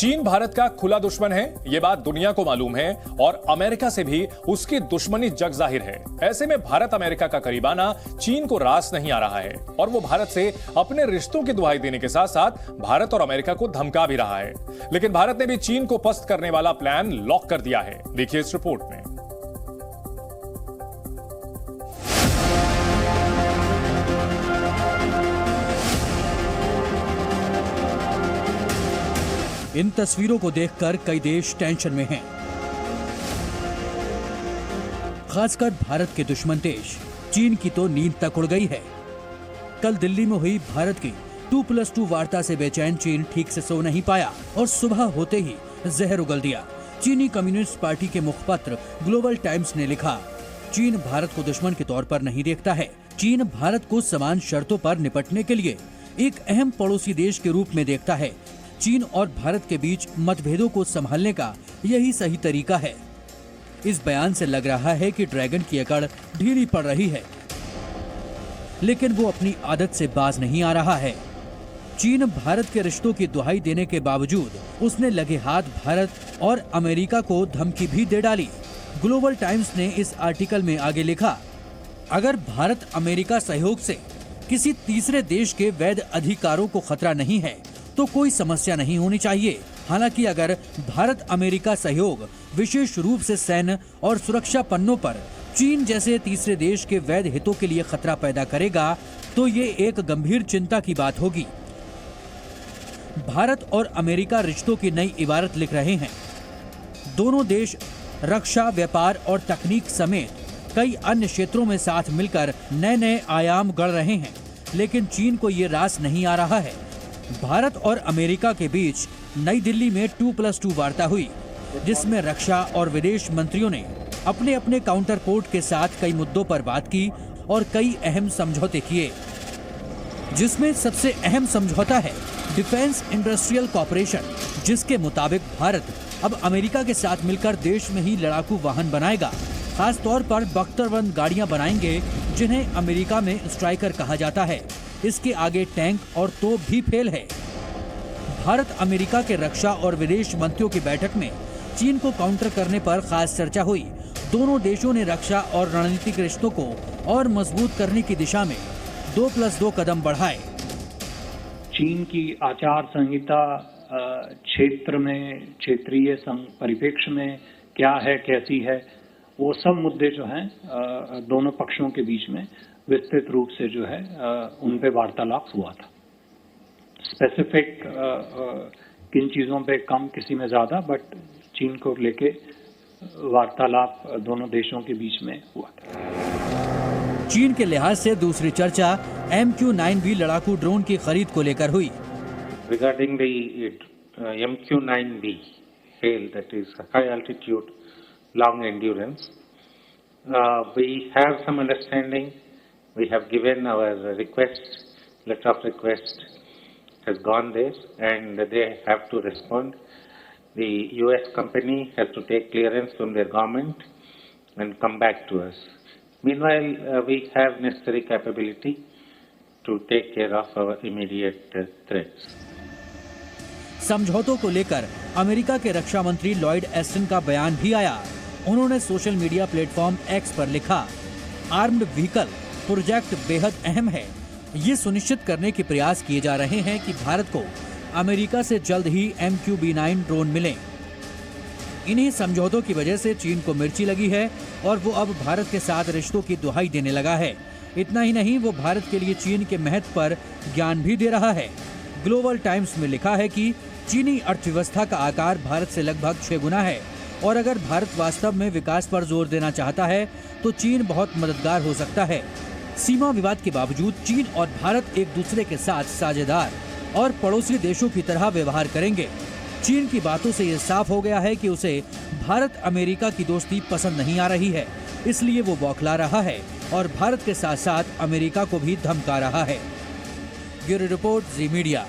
चीन भारत का खुला दुश्मन है, ये बात दुनिया को मालूम है और अमेरिका से भी उसकी दुश्मनी जग जाहिर है। ऐसे में भारत अमेरिका का करीबाना चीन को रास नहीं आ रहा है और वो भारत से अपने रिश्तों की दुहाई देने के साथ साथ भारत और अमेरिका को धमका भी रहा है। लेकिन भारत ने भी चीन को पस्त करने वाला प्लान लॉक कर दिया है। देखिए इस रिपोर्ट में। इन तस्वीरों को देखकर कई देश टेंशन में हैं। खासकर भारत के दुश्मन देश चीन की तो नींद तक उड़ गई है। कल दिल्ली में हुई भारत की 2+2 वार्ता से बेचैन चीन ठीक से सो नहीं पाया और सुबह होते ही जहर उगल दिया। चीनी कम्युनिस्ट पार्टी के मुखपत्र ग्लोबल टाइम्स ने लिखा, चीन भारत को दुश्मन के तौर पर नहीं देखता है। चीन भारत को समान शर्तों पर निपटने के लिए एक अहम पड़ोसी देश के रूप में देखता है। चीन और भारत के बीच मतभेदों को संभालने का यही सही तरीका है। इस बयान से लग रहा है कि ड्रैगन की अकड़ ढीली पड़ रही है, लेकिन वो अपनी आदत से बाज नहीं आ रहा है। चीन भारत के रिश्तों की दुहाई देने के बावजूद उसने लगे हाथ भारत और अमेरिका को धमकी भी दे डाली। ग्लोबल टाइम्स ने इस आर्टिकल में आगे लिखा, अगर भारत अमेरिका सहयोग से किसी तीसरे देश के वैध अधिकारों को खतरा नहीं है तो कोई समस्या नहीं होनी चाहिए। हालांकि अगर भारत अमेरिका सहयोग विशेष रूप से सैन्य और सुरक्षा पन्नों पर चीन जैसे तीसरे देश के वैध हितों के लिए खतरा पैदा करेगा तो ये एक गंभीर चिंता की बात होगी। भारत और अमेरिका रिश्तों की नई इबारत लिख रहे हैं। दोनों देश रक्षा, व्यापार और तकनीक समेत कई अन्य क्षेत्रों में साथ मिलकर नए नए आयाम गढ़ रहे हैं, लेकिन चीन को ये रास नहीं आ रहा है। भारत और अमेरिका के बीच नई दिल्ली में 2+2 वार्ता हुई, जिसमें रक्षा और विदेश मंत्रियों ने अपने अपने काउंटरपोर्ट के साथ कई मुद्दों पर बात की और कई अहम समझौते किए, जिसमें सबसे अहम समझौता है डिफेंस इंडस्ट्रियल कॉर्पोरेशन, जिसके मुताबिक भारत अब अमेरिका के साथ मिलकर देश में ही लड़ाकू वाहन बनाएगा। खास तौर पर बख्तर-1 गाड़ियां बनाएंगे, जिन्हें अमेरिका में स्ट्राइकर कहा जाता है। इसके आगे टैंक और तोप भी फेल है। भारत अमेरिका के रक्षा और विदेश मंत्रियों की बैठक में चीन को काउंटर करने पर खास चर्चा हुई। दोनों देशों ने रक्षा और रणनीतिक रिश्तों को और मजबूत करने की दिशा में 2+2 कदम बढ़ाए। चीन की आचार संहिता क्षेत्र में, क्षेत्रीय परिप्रेक्ष्य में क्या है, कैसी है, वो सब मुद्दे जो हैं दोनों पक्षों के बीच में विस्तृत रूप से जो है उन पे वार्तालाप हुआ था। स्पेसिफिक किन चीजों पे कम, किसी में ज्यादा, बट चीन को लेके वार्तालाप दोनों देशों के बीच में हुआ था। चीन के लिहाज से दूसरी चर्चा MQ-9B लड़ाकू ड्रोन की खरीद को लेकर हुई। Regarding the MQ-9B hail, that is high altitude, long endurance, we have some understanding. We have given our request, letter of request has gone there and they have to respond. The US company has to take clearance from their government and come back to us. Meanwhile, we have necessary capability to take care of our immediate threats. समझौतों को लेकर America के रक्षा मंत्री Lloyd Aston का बयान भी आया। उन्होंने सोशल मीडिया प्लेटफॉर्म X पर लिखा, आर्म्ड व्हीकल प्रोजेक्ट बेहद अहम है। ये सुनिश्चित करने के प्रयास किए जा रहे हैं कि भारत को अमेरिका से जल्द ही MQ-9 ड्रोन मिलें। इन्हीं समझौतों की वजह से चीन को मिर्ची लगी है और वो अब भारत के साथ रिश्तों की दुहाई देने लगा है। इतना ही नहीं, वो भारत के लिए चीन के महत्व पर ज्ञान भी दे रहा है। ग्लोबल टाइम्स में लिखा है कि चीनी अर्थव्यवस्था का आकार भारत से लगभग 6 गुना है और अगर भारत वास्तव में विकास पर जोर देना चाहता है तो चीन बहुत मददगार हो सकता है। सीमा विवाद के बावजूद चीन और भारत एक दूसरे के साथ साझेदार और पड़ोसी देशों की तरह व्यवहार करेंगे। चीन की बातों से ये साफ हो गया है कि उसे भारत अमेरिका की दोस्ती पसंद नहीं आ रही है, इसलिए वो बौखला रहा है और भारत के साथ साथ अमेरिका को भी धमका रहा है। ब्यूरो रिपोर्ट, जी मीडिया।